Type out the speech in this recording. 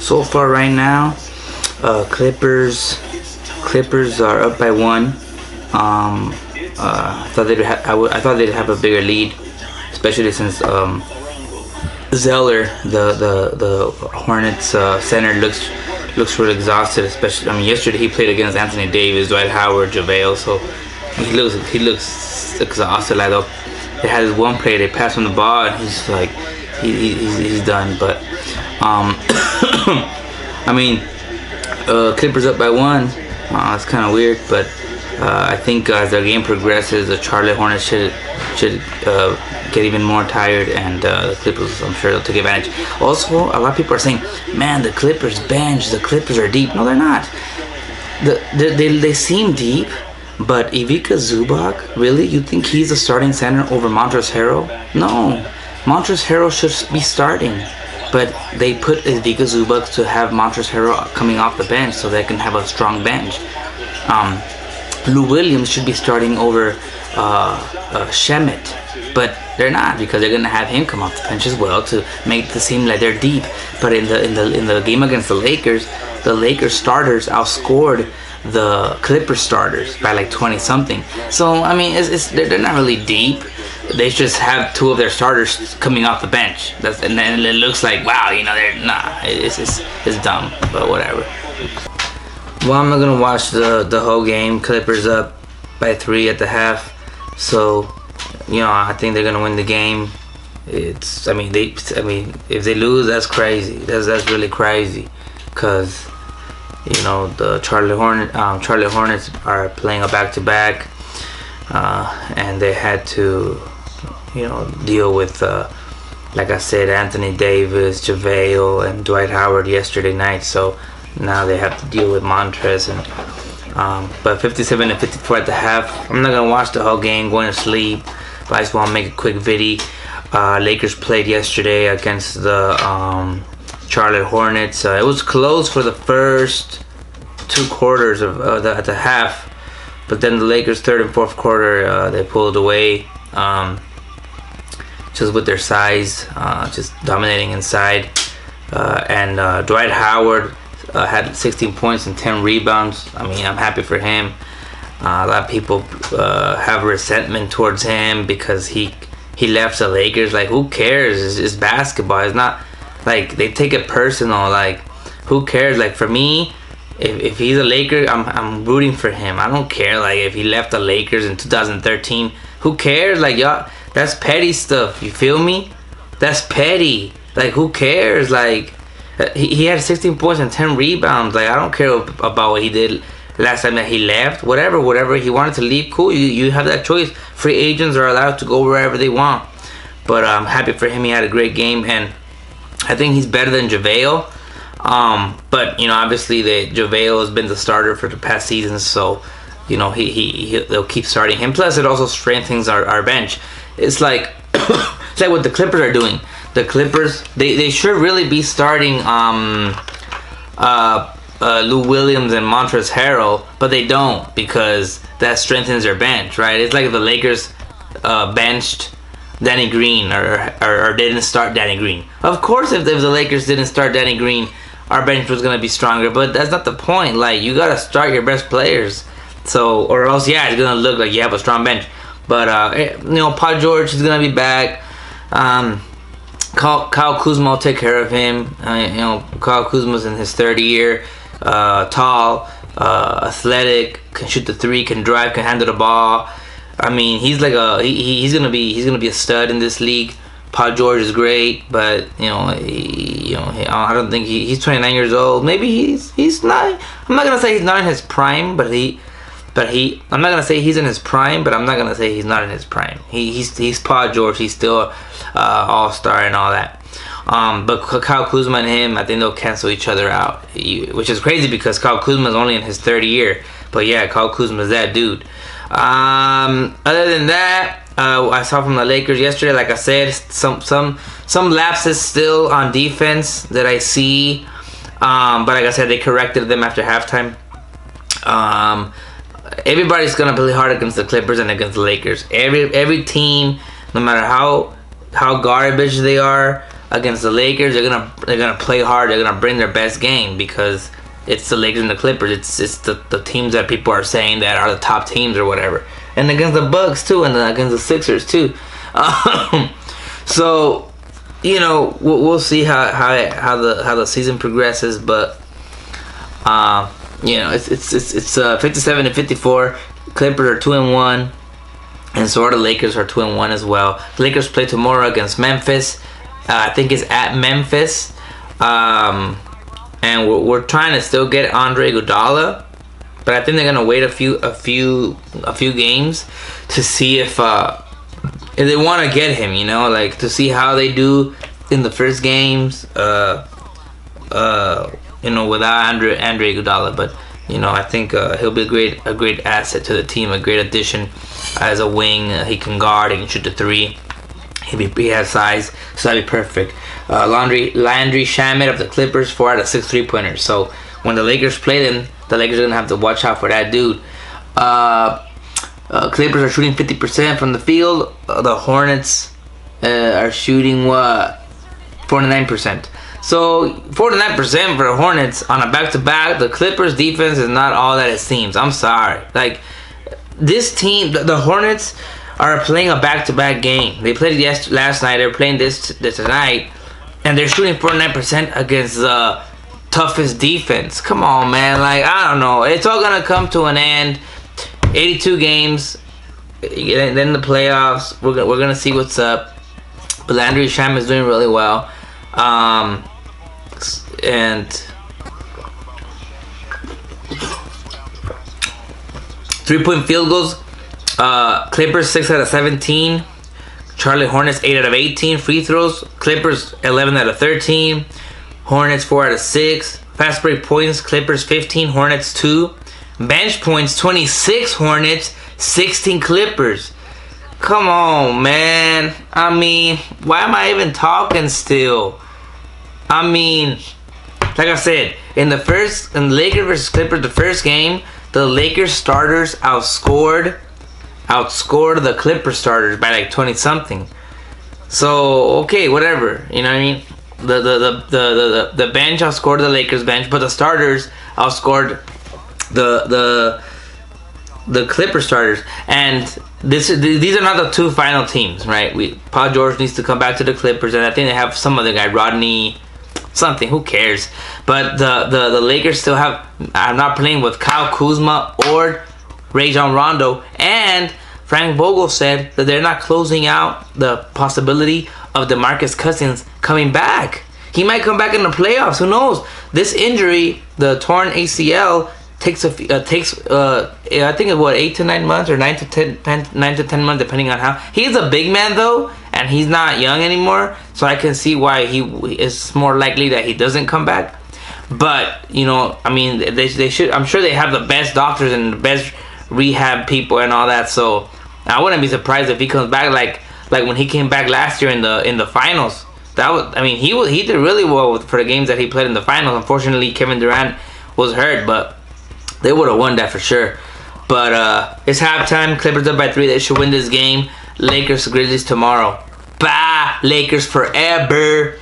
So far right now, Clippers are up by 1. I thought they'd have a bigger lead, especially since Zeller, the Hornets center, looks really exhausted. Especially, I mean, yesterday he played against Anthony Davis, Dwight Howard, JaVale, so he looks exhausted. Like they had this one play, they passed him the ball, and he's like he's done. But I mean, Clippers up by 1. It's kind of weird, but I think as the game progresses, the Charlotte Hornets should get even more tired, and the Clippers, I'm sure, they'll take advantage. Also, a lot of people are saying, man, the Clippers bench, the Clippers are deep. No, they're not. They seem deep, but Ivica Zubac, really? You think he's a starting center over Montrezl Harrell? No. Montrezl Harrell should be starting, but they put Ivica Zubac to have Montrezl Harrell coming off the bench so they can have a strong bench. Lou Williams should be starting over Shemet, but they're not, because they're gonna have him come off the bench as well to make it seem like they're deep. But in the game against the Lakers starters outscored the Clippers starters by like 20 something. So I mean, they're not really deep. They just have 2 of their starters coming off the bench. And then it looks like, wow, you know, it's dumb, but whatever. Well, I'm not gonna watch the whole game. Clippers up by 3 at the half, so you know, I think they're gonna win the game. I mean, if they lose, that's crazy. That's really crazy, cause you know the Charlotte Hornets are playing a back-to-back, and they had to, you know, deal with like I said, Anthony Davis, JaVale, and Dwight Howard yesterday night. So now they have to deal with Montrez, and but 57-54 at the half. I'm not gonna watch the whole game, going to sleep, but I just want to make a quick video. Lakers played yesterday against the Charlotte Hornets. It was close for the first 2 quarters of at the half, but then the Lakers' 3rd and 4th quarter, they pulled away, just with their size, just dominating inside, and Dwight Howard had 16 points and 10 rebounds. I mean, I'm happy for him. A lot of people have resentment towards him because he left the Lakers. Like, who cares? It's basketball. It's not like they take it personal. Like, who cares? Like, for me, if he's a Laker, I'm rooting for him. I don't care. Like, if he left the Lakers in 2013, who cares? Like, y'all, that's petty stuff. You feel me? That's petty. Like, who cares? Like, he had 16 points and 10 rebounds. Like, I don't care about what he did last time that he left. Whatever he wanted to leave, cool. You have that choice. Free agents are allowed to go wherever they want. But I'm happy for him. He had a great game, and I think he's better than JaVale. But you know, obviously JaVale has been the starter for the past season, so you know they'll keep starting him. Plus, it also strengthens our bench. It's like it's like what the Clippers are doing. The Clippers, they should really be starting Lou Williams and Montrezl Harrell, but they don't, because that strengthens their bench, right? It's like if the Lakers benched Danny Green or didn't start Danny Green. Of course, if the Lakers didn't start Danny Green, our bench was gonna be stronger. But that's not the point. Like, you gotta start your best players, so or else, yeah, it's gonna look like you have a strong bench. But you know, Paul George is gonna be back. Kyle Kuzma will take care of him. You know, Kyle Kuzma's in his 3rd year. Tall, athletic, can shoot the 3, can drive, can handle the ball. I mean, he's like he's gonna be a stud in this league. Paul George is great, but you know, I don't think he's 29 years old. Maybe he's not. I'm not gonna say he's not in his prime, but I'm not gonna say he's in his prime, but I'm not gonna say he's not in his prime. He's Paul George. He's still all-star and all that. But Kyle Kuzma and him, I think they'll cancel each other out, which is crazy because Kyle Kuzma is only in his 3rd year. But yeah, Kyle Kuzma is that dude. Other than that, I saw from the Lakers yesterday, like I said, some lapses still on defense that I see. But like I said, they corrected them after halftime. Everybody's gonna play hard against the Clippers and against the Lakers. Every team, no matter how garbage they are, against the Lakers, they're gonna play hard. They're gonna bring their best game because it's the Lakers and the Clippers. It's the teams that people are saying that are the top teams or whatever. And against the Bucks too, and against the Sixers too. So, you know, we'll see how the season progresses, but you know, it's 57-54. Clippers are 2-1, and so are the Lakers are 2-1 as well. The Lakers play tomorrow against Memphis. I think it's at Memphis, and we're trying to still get Andre Iguodala, but I think they're gonna wait a few games to see if they want to get him, you know, like to see how they do in the first games, you know, without Andre Iguodala. But you know, I think he'll be a great asset to the team, a great addition as a wing. He can guard, he can shoot the three. He has size, so that'd be perfect. Landry Shamet of the Clippers, 4 out of 6 3-pointers. So when the Lakers play them, the Lakers are gonna have to watch out for that dude. Clippers are shooting 50% from the field. The Hornets are shooting what? 49%. So 49% for the Hornets on a back-to-back. The Clippers defense is not all that it seems. I'm sorry. Like, this team, the Hornets are playing a back-to-back game. They played last night. They're playing this tonight, and they're shooting 49% against the toughest defense. Come on, man. Like, I don't know. It's all gonna come to an end. 82 games, then the playoffs. We're gonna see what's up. But Landry Shamet is doing really well. And 3-point field goals. Clippers 6 out of 17. Charlotte Hornets 8 out of 18. Free throws. Clippers 11 out of 13. Hornets 4 out of 6. Fast break points. Clippers 15. Hornets 2. Bench points 26 Hornets, 16 Clippers. Come on, man. I mean, why am I even talking still? I mean, like I said, in the Lakers versus Clippers, the first game, the Lakers starters outscored the Clippers starters by like 20 something. So okay, whatever. You know what I mean? The bench outscored the Lakers bench, but the starters outscored the Clipper starters. And these are not the two final teams, right? Paul George needs to come back to the Clippers, and I think they have some other guy, Rodney something, who cares? But the Lakers still I'm not playing with Kyle Kuzma or Rajon Rondo, and Frank Vogel said that they're not closing out the possibility of DeMarcus Cousins coming back. He might come back in the playoffs, who knows? This injury, the torn ACL, takes I think it's what, 8 to 9 months or 9 to 10 months, depending on how. He's a big man though, and he's not young anymore, so I can see why he is more likely that he doesn't come back. But you know, I mean, they should. I'm sure they have the best doctors and the best rehab people and all that. So I wouldn't be surprised if he comes back like when he came back last year in the finals. That was, I mean, he did really well for the games that he played in the finals. Unfortunately, Kevin Durant was hurt, but they would have won that for sure. But it's halftime. Clippers up by 3. They should win this game. Lakers Grizzlies tomorrow. Bye, Lakers forever.